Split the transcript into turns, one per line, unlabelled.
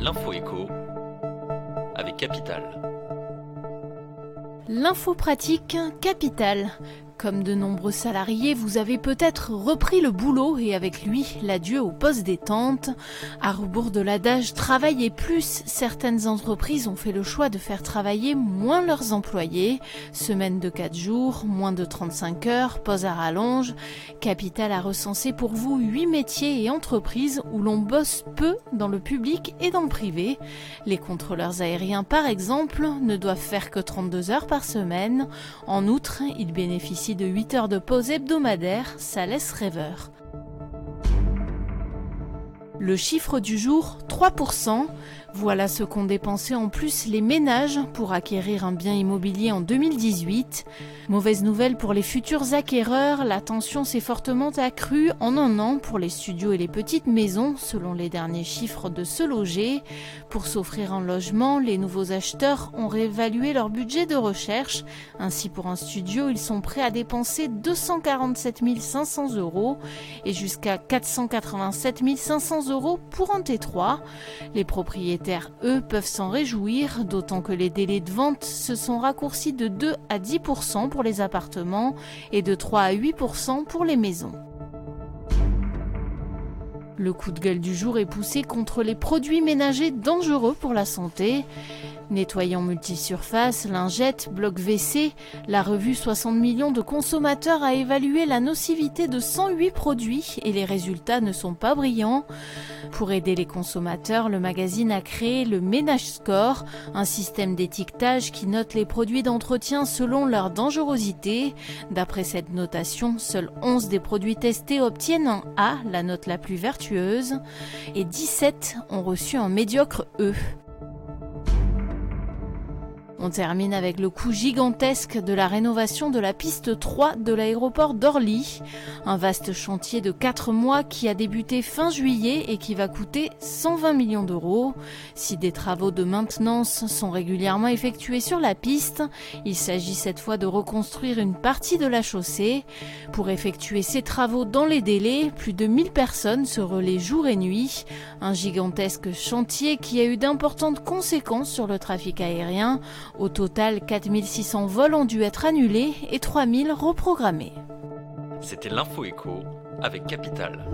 L'info écho avec Capital.
L'info pratique Capital. Comme de nombreux salariés, vous avez peut-être repris le boulot et avec lui, l'adieu au poste détente. À rebours de l'adage « travailler plus », certaines entreprises ont fait le choix de faire travailler moins leurs employés. Semaine de 4 jours, moins de 35 heures, pause à rallonge. Capital a recensé pour vous 8 métiers et entreprises où l'on bosse peu dans le public et dans le privé. Les contrôleurs aériens, par exemple, ne doivent faire que 32 heures par semaine. En outre, ils bénéficient de 8 heures de pause hebdomadaire, ça laisse rêveur. Le chiffre du jour, 3%. Voilà ce qu'ont dépensé en plus les ménages pour acquérir un bien immobilier en 2018. Mauvaise nouvelle pour les futurs acquéreurs, la tension s'est fortement accrue en un an pour les studios et les petites maisons, selon les derniers chiffres de Se Loger. Pour s'offrir un logement, les nouveaux acheteurs ont réévalué leur budget de recherche. Ainsi, pour un studio, ils sont prêts à dépenser 247 500 € et jusqu'à 487 500 € pour un T3. Les propriétaires, eux, peuvent s'en réjouir, d'autant que les délais de vente se sont raccourcis de 2 à 10% pour les appartements et de 3 à 8% pour les maisons. Le coup de gueule du jour est poussé contre les produits ménagers dangereux pour la santé. Nettoyants multisurface, lingettes, blocs WC, la revue 60 millions de consommateurs a évalué la nocivité de 108 produits et les résultats ne sont pas brillants. Pour aider les consommateurs, le magazine a créé le Ménage Score, un système d'étiquetage qui note les produits d'entretien selon leur dangerosité. D'après cette notation, seuls 11 des produits testés obtiennent un A, la note la plus vertueuse, et 17 ont reçu un médiocre E. On termine avec le coût gigantesque de la rénovation de la piste 3 de l'aéroport d'Orly. Un vaste chantier de 4 mois qui a débuté fin juillet et qui va coûter 120 millions d'euros. Si des travaux de maintenance sont régulièrement effectués sur la piste, il s'agit cette fois de reconstruire une partie de la chaussée. Pour effectuer ces travaux dans les délais, plus de 1000 personnes se relaient jour et nuit. Un gigantesque chantier qui a eu d'importantes conséquences sur le trafic aérien. Au total, 4600 vols ont dû être annulés et 3000 reprogrammés.
C'était l'info écho avec Capital.